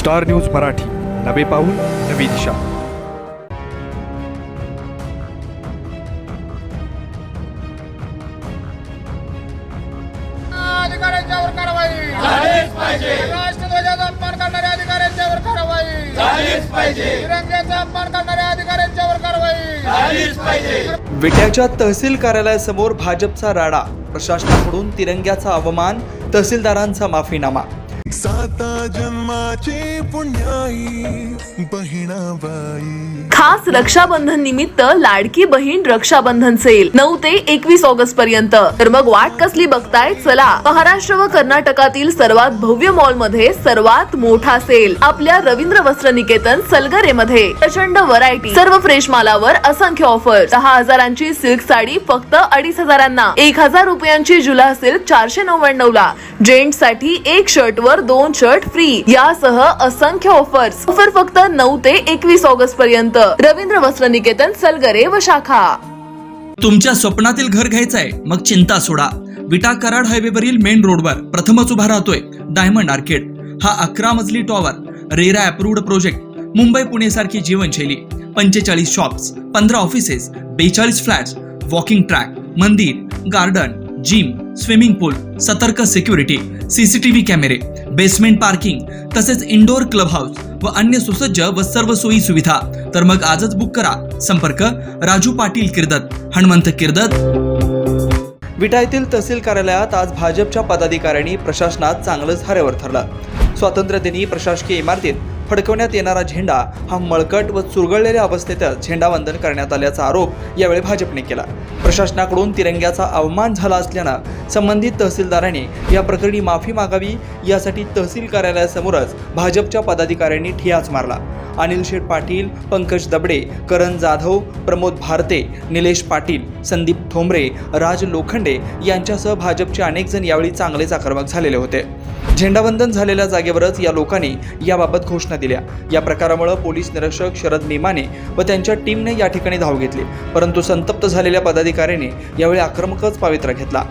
Star news Marathi, नवे पाऊल नवी दिशा। अधिकाऱ्यांच्यावर कारवाई झालीच पाहिजे। राष्ट्रध्वजाचा अपमान करणाऱ्या अधिकाऱ्यांच्यावर कारवाई झालीच पाहिजे। तिरंग्याचा अपमान करणाऱ्या अधिकाऱ्यांच्यावर कारवाई झालीच पाहिजे। विट्याच्या तहसील कार्यालयासमोर भाजपचा राडा, प्रशासनाकडून तिरंग्याचा अवमान, तहसीलदारांचा माफीनामा। साता जन्माची पुण्याई बहिणाबाई। खास रक्षाबंधन निमित्त लाडकी बहीण रक्षाबंधन सेल 9 ते 21 ऑगस्ट पर्यंत। तर मग वाट कसली बघताय, चला महाराष्ट्र व कर्नाटकातील सर्वात भव्य मॉल मध्ये सर्वात मोठा सेल आपल्या रवींद्र वस्त्र निकेतन सलगरे मध्ये। प्रचंड व्हरायटी, सर्व फ्रेश मालावर असंख्य ऑफर। 10,000ची सिल्क साडी फक्त 2,500 1000 रुपयांची जुला सिल्क 499 ला। जेंट्स साठी एक शर्ट वर 2 शर्ट फ्री यासह असंख्य ऑफर्स। ऑफर फक्त 9 ते 21 ऑगस्ट पर्यंत। रवींद्र वस्त्र निकेतन सलगरे व शाखा। तुमच्या स्वप्नातील घर घ्यायचंय मग चिंता सोडा। विटा कराड हायवे वरील मेन रोडवर प्रथमच उभा राहतोय डायमंड आर्केड। हा 11 मजली tower, RERA approved project. Mumbai Pune सारखी जीवनशैली, 45 shops, 15 offices, 42 flats, walking track, मंदिर, गार्डन, जिम, स्विमिंग पूल, सतर्क सिक्युरिटी, सीसीटीव्ही कॅमेरे, बेसमेंट पार्किंग तसेच इंडोर क्लब हाऊस व अन्य सुसज्ज व सर्व सोयी सुविधा। तर मग आजच बुक करा। संपर्क राजू पाटील किर्दत, हनुमंत किर्दत। विटा येथील तहसील कार्यालयात आज भाजपच्या पदाधिकाऱ्यांनी प्रशासनात चांगलंच धारेवर ठरलं। स्वातंत्र्यदिनी प्रशासकीय इमारतीत फडकवण्यात येणारा झेंडा हा मळकट व चुरगळलेल्या अवस्थेतच झेंडावंदन करण्यात आल्याचा आरोप यावेळी भाजपने केला। प्रशासनाकडून तिरंग्याचा अवमान झाला असल्यानं संबंधित तहसीलदारांनी या प्रकरणी माफी मागावी यासाठी तहसील कार्यालयासमोरच भाजपच्या पदाधिकाऱ्यांनी ठियाच मारला। अनिल शेठ पाटील, पंकज दबडे, करण जाधव, प्रमोद भारते, निलेश पाटील, संदीप थोंबरे, राज लोखंडे यांच्यासह भाजपचे अनेक जण यावेळी चांगलेच आक्रमक झालेले होते। झेंडावंदन झालेल्या जागेवरच या लोकांनी याबाबत घोषणा दिल्या। या प्रकारामुळे पोलीस निरीक्षक शरद मेमाने व त्यांच्या टीमने या ठिकाणी धाव घेतली, परंतु संतप्त झालेल्या पदाधिकाऱ्यांनी यावेळी आक्रमकच पवित्रा घेतला।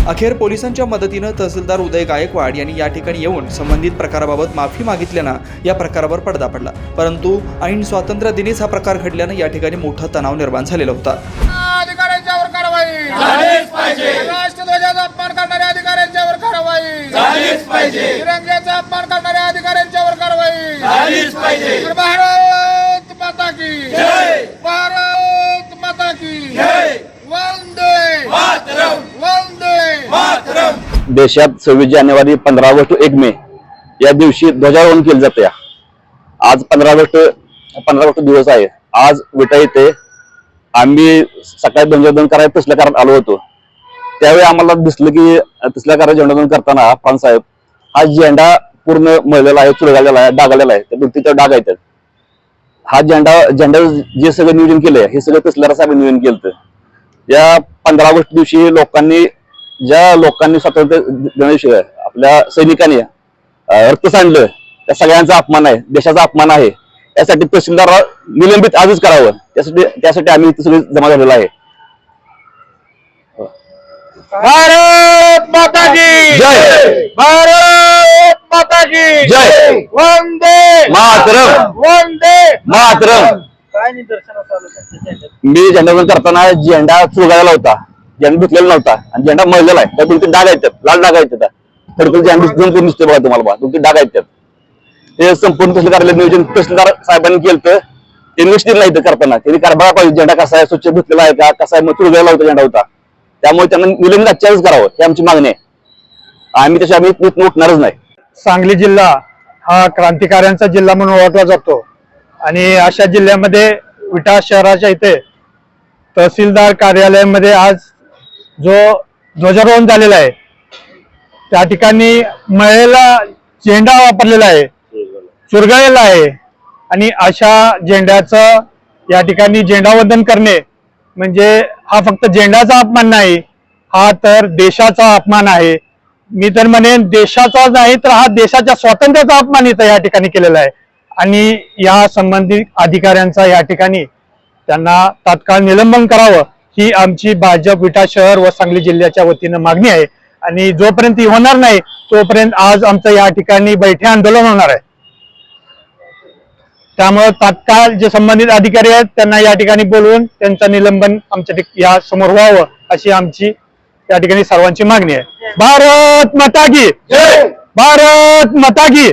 अखेर पोलिसांच्या मदतीनं तहसीलदार उदय गायकवाड यांनी या ठिकाणी येऊन संबंधित प्रकाराबाबत माफी मागितल्यानं या प्रकारावर पडदा पडला, परंतु ऐन स्वातंत्र्य दिनीच हा प्रकार घडल्यानं या ठिकाणी मोठा तणाव निर्माण झालेला होता। अधिकाऱ्यांच्यावर कारवाई झालीच पाहिजे। राष्ट्रध्वजाचा अपमान करणाऱ्या अधिकाऱ्यांच्यावर कारवाई झालीच पाहिजे। तिरंग्याचा अपमान करणाऱ्या अधिकाऱ्यांच्यावर कारवाई झालीच पाहिजे। भारत माता की जय, भारत माता की जय, वंदे मातरम, वंदे मातरम। देशात 26 जानेवारी, 15 ऑगस्ट, 1 मे या दिवशी ध्वजारोहण केले जाते। आज 15 ऑगस्ट दिवस आहे। आज विटा येथे आम्ही सकाळी ध्वजारोहण करायला तसल्या कारण आलो होतो। त्यावेळी आम्हाला दिसलं की तसल्या कारण ध्वजारोहण करताना पान साहेब हा झेंडा पूर्ण मळलेला आहे, चुरगळलेला आहे, डागलेला आहे, त्या भिंतीवर डाग आहेत। हा झेंडा जे सगळं नियोजन केलंय हे सगळं तसल्या साहेब नियोजन केलं। या 15 ऑगस्ट दिवशी ज्या लोकांनी स्वातंत्र्य दिनादिवशी आपल्या सैनिकांनी रक्त सांडलं त्या सगळ्यांचा अपमान आहे, देशाचा अपमान आहे। यासाठी तहसीलदार निलंबित आजच करावं, त्यासाठी आम्ही सगळे जमा झालेलो आहे। भारत माता की जय, भारत माता की जय, वंदे मातरम, वंदे मातरम। मी झेंडावंदन करताना झेंडा चुरगळलेला होता, झेंडा धुतलेला नव्हता आणि झेंडा मळलेला आहे। त्या 2-3 डाग आहेत, लाल डाग आहेत, थोडं झेंडा दोन दिसते बघा तुम्हाला, 2-3 डाग आहेत। हे संपूर्ण तहसील कार्यालय नियोजन तहसीलदार साहेबांनी केलं। ते निश्चित नाही करताना त्यांनी कारभार पाहिजे, झेंडा कसा आहे, स्वच्छ धुतलेला आहे का, कसा आहे, चुरगळलेला होता झेंडा होता, त्यामुळे त्यांना निलंबित आजच्याच करावं ही आमची मागणी आहे। आम्ही उठणारच नाही। सांगली जिल्हा हा क्रांतिकार्यांचा जिल्हा म्हणून ओळखला जातो आणि अशा जिल्ह्यामध्ये विटा शहराच्या इथे तहसीलदार कार्यालयामध्ये आज जो ध्वजारोहण झालेला आहे त्या ठिकाणी मळलेला झेंडा वापरलेला आहे, चुरगळलेला आहे आणि अशा झेंड्याचं या ठिकाणी झेंडावंदन करणे म्हणजे हा फक्त झेंडाचा अपमान नाही, हा तर देशाचा अपमान आहे। मी तर म्हणेन देशाचा नाही तर हा देशाच्या स्वातंत्र्याचा अपमान इथं या ठिकाणी केलेला आहे आणि या संबंधित अधिकाऱ्यांचा या ठिकाणी त्यांना तात्काळ निलंबन करावं ही आमची भाजप विटा शहर व सांगली जिल्ह्याच्या वतीनं मागणी आहे। आणि जोपर्यंत ही होणार नाही तोपर्यंत आज आमचं या ठिकाणी बैठे आंदोलन होणार आहे। त्यामुळे तात्काळ जे संबंधित अधिकारी आहेत त्यांना या ठिकाणी बोलवून त्यांचं निलंबन आमच्या या समोर व्हावं अशी आमची या ठिकाणी सर्वांची मागणी आहे. भारत माता की भारत माता की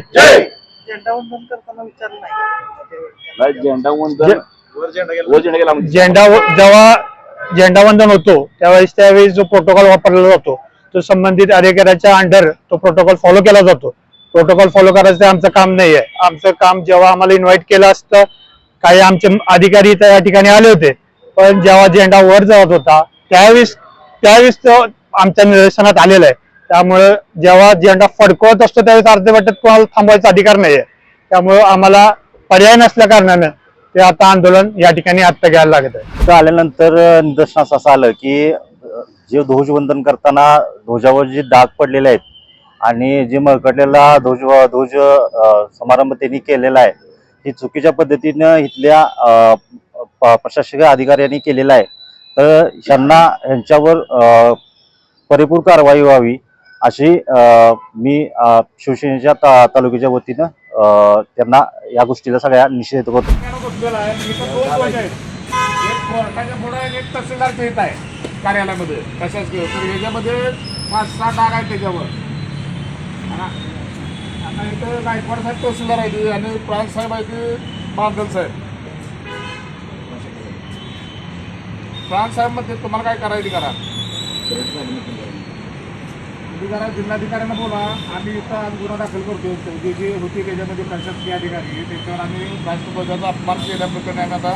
जेव्हा झेंडावंदन होतो त्यावेळेस जो प्रोटोकॉल वापरला जातो तो संबंधित अधिकाऱ्याच्या अंडर तो प्रोटोकॉल फॉलो केला जातो. प्रोटोकॉल फॉलो करायचं आमचं काम नाहीये. आमचं काम जेव्हा आम्हाला इन्व्हाइट केलं असतं, काही आमचे अधिकारी त्या ठिकाणी आले होते, पण जेव्हा झेंडा वर जात होता त्यावेळेस तो आमच्या निदर्शनात आलेला आहे. त्यामुळे जेव्हा झेंडा फडकवत असतो त्यावेळेस अर्धवटच कोणाला थांबवायचा अधिकार नाहीये. त्यामुळे आम्हाला पर्याय नसल्या कारणानं ते आता आंदोलन या ठिकाणी आत्ता घ्यायला लागत आहे. आल्यानंतर निदर्शनास असं आलं की जे ध्वजवंदन करताना ध्वजावर जे डाग पडलेले आहेत आणि जे मळकटलेला ध्वज समारंभ त्यांनी केलेला आहे ही चुकीच्या पद्धतीनं इथल्या प्रशासकीय अधिकाऱ्यांनी केलेला आहे. तर ह्यांच्यावर परिपूर्ण कारवाई व्हावी अशी मी शिवसेनेच्या तालुक्याच्या वतीनं त्यांना या गोष्टीला सगळ्या निषेध करतो. कोर्टाच्या पुढे एक तहसीलदारचं येत आहे कार्यालयामध्ये प्रशासकीय, तर याच्यामध्ये 5-6 डाग आहेत त्याच्यावर. आता इथं गायकवाड साहेब तहसीलदार आहे आणि प्रांत साहेब आहे ते बांधल साहेब. प्रांत साहेब मध्ये तुम्हाला काय करायची करा, तुम्ही जरा जिल्हाधिकाऱ्यांना बोला. आम्ही इथं आज गुन्हा दाखल करतो. जे होती त्याच्यामध्ये प्रशासकीय अधिकारी त्याच्यावर आम्ही राष्ट्रध्वजाचा अपमान केल्याप्रकरणी आम्ही आता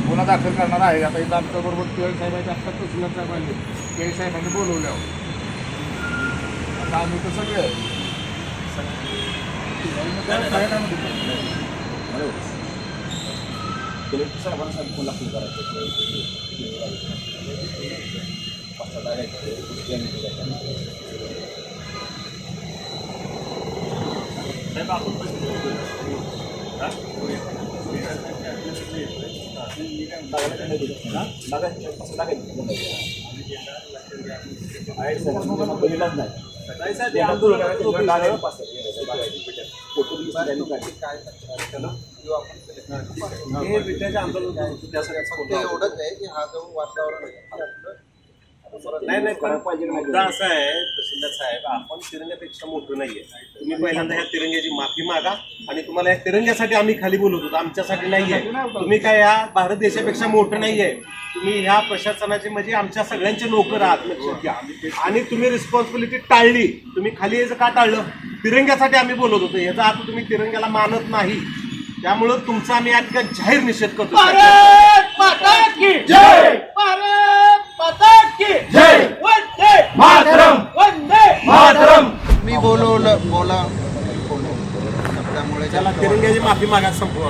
गुन्हा दाखल करणार आहे. आता इथं आमच्याबरोबर के साहेब आहेत, आत्ता तहसीलदार साहेब आले, के साहेबांनी बोलवलं. आता आम्ही तर सगळे मुद्दा असा आहे तहसीलदार साहेब, आपण तिरंग्यापेक्षा मोठं नाहीये. तुम्ही पहिल्यांदा ह्या तिरंग्याची माफी मागा आणि तुम्हाला या तिरंग्यासाठी आम्ही खाली बोलत होतो, आमच्यासाठी नाहीये. तुम्ही काय या भारत देशापेक्षा मोठं नाहीये. तुम्ही ह्या प्रशासनाचे म्हणजे आमच्या सगळ्यांचे नोकर आहात, लक्षात घ्या. आणि तुम्ही रिस्पॉन्सिबिलिटी टाळली. तुम्ही खाली यायचं का टाळलं? तिरंग्यासाठी आम्ही बोलत होतो. याचा अर्थ तुम्ही तिरंग्याला मानत नाही. त्यामुळं तुमचा आम्ही आज जाहीर निषेध करतो. भारत माता की जय, भारत माता की जय, वंदे मातरम, वंदे मातरम. मी बोला त्यामुळे त्याला तिरंग्याची माफी मागा संपूर्ण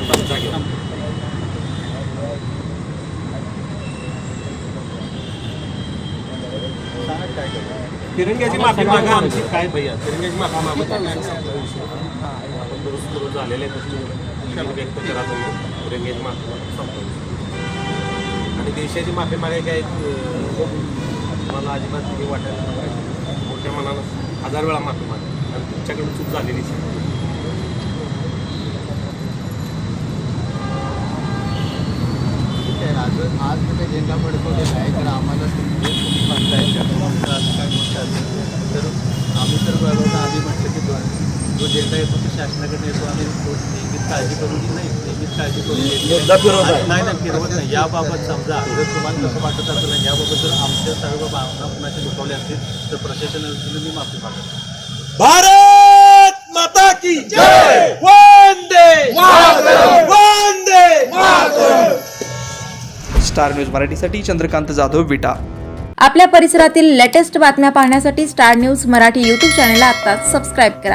तिरंग्याची माफी मागा आमची काय भैया तिरंग्याची माफी मागा आपण दुरुस्त झालेले व्यक्त करा तिरंग्याची माफी संपवली आणि देशाची माफी मागाय काय मला अजिबात हे वाटायला मोठ्या मनानं 1000 वेळा माफी मागा आणि तुमच्याकडून चूक झालेली आज तुम्ही झेंडा फडकवलेला आहे तर आम्हाला तुम्ही म्हणताय काय गोष्ट असेल तर आम्ही तर बरोबर आम्ही म्हटलं की जो झेंडा येतो तो शासनाकडे येतो आणि नेहमीच काळजी करून नाही नेहमीच काळजी करून नाही फिरवत नाही. याबाबत समजा जर तुम्हाला कसं वाटत असेल आणि याबाबत जर आमच्या सर्व भावना कुणाचे दुखावले असतील तर प्रशासनाने मी माफी मागतो. भारत माता की जय, वंदे मातरम, वंदे मातरम. स्टार न्यूज मराठीसाठी चंद्रकांत जाधव, विटा. आपल्या परिसरातील लेटेस्ट बातम्या पाहण्यासाठी स्टार न्यूज मराठी यूट्यूब चॅनलला आत्ताच सबस्क्राईब करा.